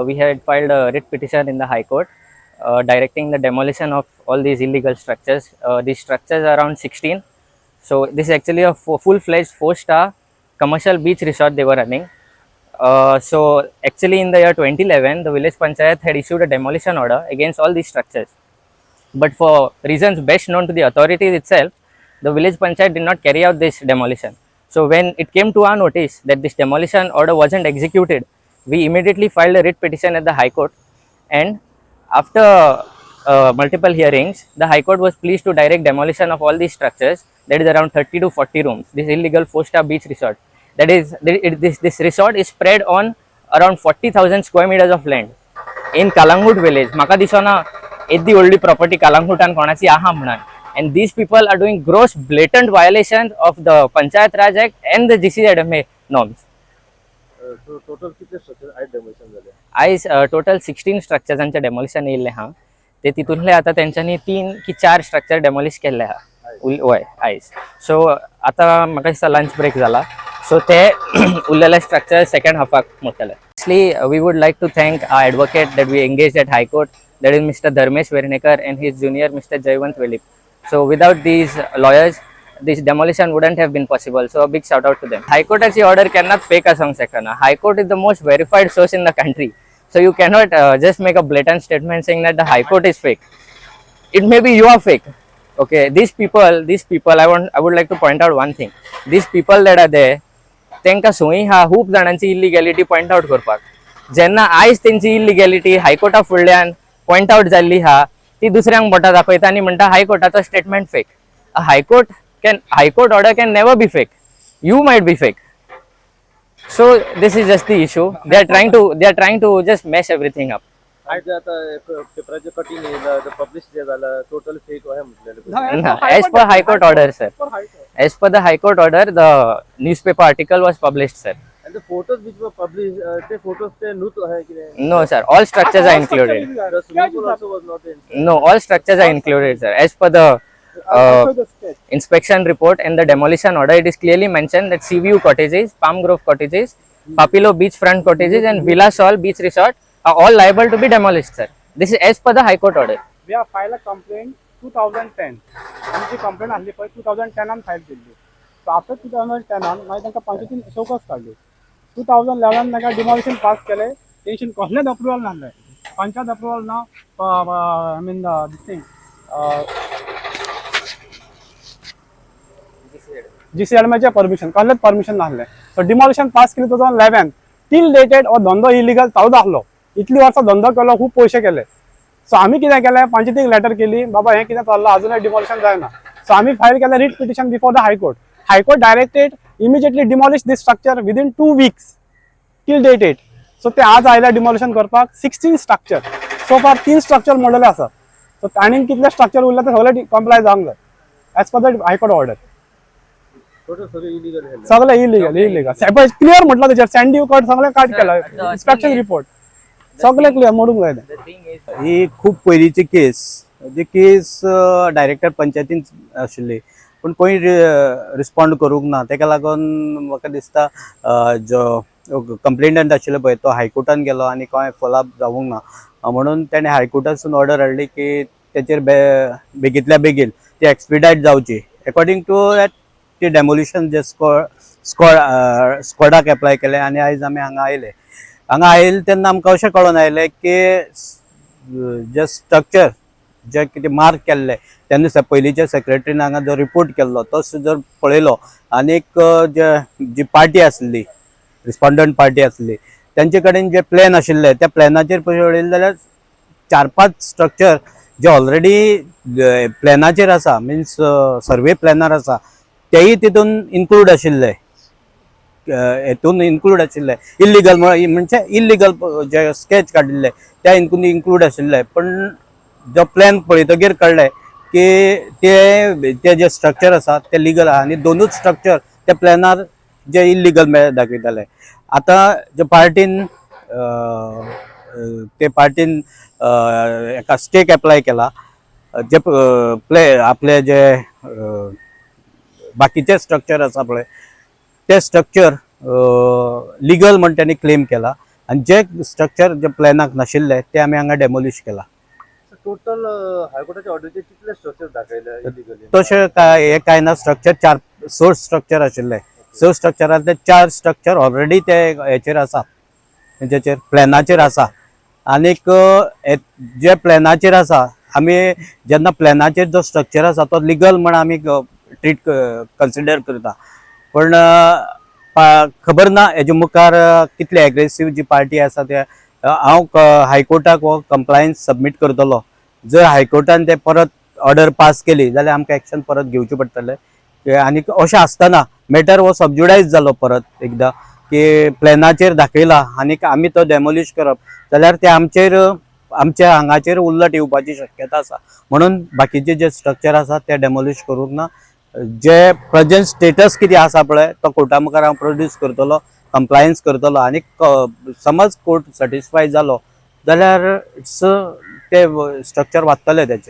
we had filed a writ petition in the High Court directing the demolition of all these illegal structures. These structures are around 16. So this is actually a full-fledged 4-star commercial beach resort they were running. So actually in the year 2011, the village panchayat had issued a demolition order against all these structures. But for reasons best known to the authorities itself, the village panchayat did not carry out this demolition. So when it came to our notice that this demolition order wasn't executed, we immediately filed a writ petition at the High Court, and after multiple hearings, the High Court was pleased to direct demolition of all these structures, that is around 30 to 40 rooms, this illegal 4-star beach resort. That is, this resort is spread on around 40,000 square meters of land in Kalangut village. Maka disona the only property Kalangutan konachi aha म्हणून. And these people are doing gross blatant violations of the Panchayat Raj Act and the GCZMA norms. So total किती structure आहेत demolition झाले? आयज total 16 स्ट्रक्चर्सांचे demolition येयल्ले हा. ते तितूंतले आता तेंच्यांनी 3 की 4 स्ट्रक्चर डेमोलिश केल्ले हा. वय आयज. सो आता म्हाका दिसता लंच ब्रेक जाला. So ते उरलेले स्ट्रक्चर सेकंड हाफाक मोडटले. Firstly, we would like to thank our advocate that we engaged at High Court, that is Mr. Dharmesh Vernekar and his junior Mr. Jayvant Velip. So without these lawyers, this demolition wouldn't have been possible. So a big shout out to them. High Court as order cannot fake a song second. High Court is the most verified source in the country. So you cannot just make a blatant statement saying that the High Court is fake. It may be you are fake. Okay, these people, I would like to point out one thing. These people that are there, त्यांका सोयी हा खूप जाणांची इलिगॅलिटी point out करपाक. जेन्ना आयज त्यांची इलिगॅलिटी हायकोर्टा फुडल्यान पॉइंट आउट जाल्ली हा, ती दुसऱ्यांक बोटा दाखयता आनी म्हणटा हायकोर्टाचो statement fake. High court order can never be fake. You might be fake. So this is just the issue. They are trying to just mash everything up. आज आता पेपराचे कटिंग येयला पब्लिश जे झालं टोटल फेक आहे म्हटलेलं. As per High Court order, sir. As per the High Court order, the newspaper article was published, sir. And the photos which were published, the photos they nude है कि नहीं? No, sir. All structures are included. The swimming pool also was not inside. No, all structures are included, sir. As per the inspection report and the demolition order, it is clearly mentioned that Seaview cottages, Palm Grove cottages, Papilo beachfront cottages, and Villa Sol beach resort are all liable to be demolished, sir. This is as per the High Court order. We have filed a complaint 2010. आमची complaint आसली पळय 2010 file केल्ली. So after 2010 मागीर तांकां पंचायतीन showcase काडली. 2011 तांकां demolition pass केले. तेंशन कसलेच अप्रुवल नासले. पंचायत अप्रुवल ना. आय मीन दिस थिंग GCZMAचे परमिशन कसलेच परमिशन नासले. सो डिमॉलिशन पास केली 2011. टील डेटेड हो धंदो इलिगल चालूच आसलो. इतली वर्सां धंदो केलो, खूब पयशे केले. सो आम्ही कितें केलें, पंचायतीक लेटर केली, बाबा हें कितें चल्लां, अजूनय डिमॉलिशन जायना. सो आम्ही फायल केलें writ petition before the high court. High court directed immediately demolish this structure within 2 weeks till dated. So ते आज आयल्या डिमॉलिशन करपाक 16 स्ट्रक्चर. सो फार 3 स्ट्रक्चर मोडलेले आसा. सो आनीक कितले स्ट्रक्चर उरले ते सगळे कंप्लाय जावंक जाय as per the high court order. Total सगळे इलीगल आहे. सगळे इलिगल क्लियर म्हटलं त्याच्यात सँडी कट सगळे काट केला. इन्स्पेक्शन रिपोर्ट सगळे क्लियर मोडूंक जाय. ही खूप पयलींची केस. जी केस डायरेक्टर पंचायतीन आशिल्ली, पूण कोणी रिस्पॉन्ड करूंक ना. तेका लागून म्हाका दिसता जो कंप्लेनंट आशिल्लो पळय तो हायकोर्टान गेलो आनी कोणें फॉलोअप जावंक ना. म्हणून तेणें हायकोर्टासून ऑर्डर हाडली की तेचेर बेगींतल्या बेगीन ती एक्सपिडायट जावची. अकॉर्डिंग टू दॅट ती डेमोलिशन जे स्क्वॉडाक एप्लाय केले आनी आयज आमी हांगा आयले. हांगा आयले तेन्ना आमकां अशें कळून आयलें की जे स्ट्रक्चर जे कितें मार्क केल्ले तेन्ना पयलींच्या सेक्रेटरीन हांगा जो रिपोर्ट केल्लो तो जर पळयलो आनीक जी पार्टी आसली, रिस्पॉन्डंट पार्टी आसली, त्यांचे कडेन जे प्लॅन आशिल्ले त्या प्लॅनाचेर पळयले जाल्यार 4-5 स्ट्रक्चर जे ऑलरेडी प्लॅनाचेर आसा, मिन्स सर्वे प्लॅनार आसा, तेही तितून इन्क्लूड आशिल्ले. हेतून इन्क्लूड आशिल्ले इल्लिगल म्हणजे इल्लिगल जे स्केच काडिल्ले त्या इन्क्लूड आशिल्ले. पण जो प्लॅन पळयतकीर कळ्ळें की ते जे स्ट्रक्चर आसा ते लिगल आहा आनी 2च स्ट्रक्चर त्या प्लॅनार जे इल्लिगल दाखयताले. आतां जे पार्टीन एका स्टेक एप्लाय केला. जे आपले जे बाकीचे स्ट्रक्चर आसा पळय ते स्ट्रक्चर लिगल म्हण त्यांनी क्लेम केला. आणि जे स्ट्रक्चर जे प्लॅनाक नाशिल्ले ते आमी हांगा डेमोलिश केला. टोटल हायकोर्टाच्या ऑर्डरचे कितले स्ट्रक्चर दाखयले इलिगली? तशें हे काय ना, स्ट्रक्चर 4 स्ट्रक्चर आशिल्ले. 6 स्ट्रक्चरांतले 4 स्ट्रक्चर ऑलरेडी ते हेचेर आसा, जेचेर प्लॅनाचेर आसा. आनीक जे प्लॅनाचेर आसा, आमी जेन्ना प्लॅनाचेर जो स्ट्रक्चर आसा तो लिगल म्हण आमी ट्रीट कन्सिडर करता. पण खबर ना हेजे मुखार कितले एग्रेसीव जी पार्टी आसा ते हांव हायकोर्टाक हो कंप्लायन्स सबमीट करतलो. जर हायकोर्टान ते परत ऑर्डर पास केली जाल्यार आमकां एक्शन परत घेवचें पडटलें. आनी अशें आसतना मॅटर हो सबज्युडायज जालो परत एकदा की प्लॅनाचेर दाखयला आनीक आमी तो डेमोलिश करप जाल्यार ते आमच्या हांगाचेर उल्लट येवपाची शक्यता आसा. म्हणून बाकीचे जे स्ट्रक्चर आसा ते डेमोलिश करूंक ना. जे प्रेजेंट स्टेटस कितें आसा पळय तो कोर्टा मुखार हांव प्रोड्यूस करतलो, कंप्लायन्स करतलो. आनी समज कोर्ट सॅटिस्फाय जालो जाल्यार ते स्ट्रक्चर वाचतले तेचे.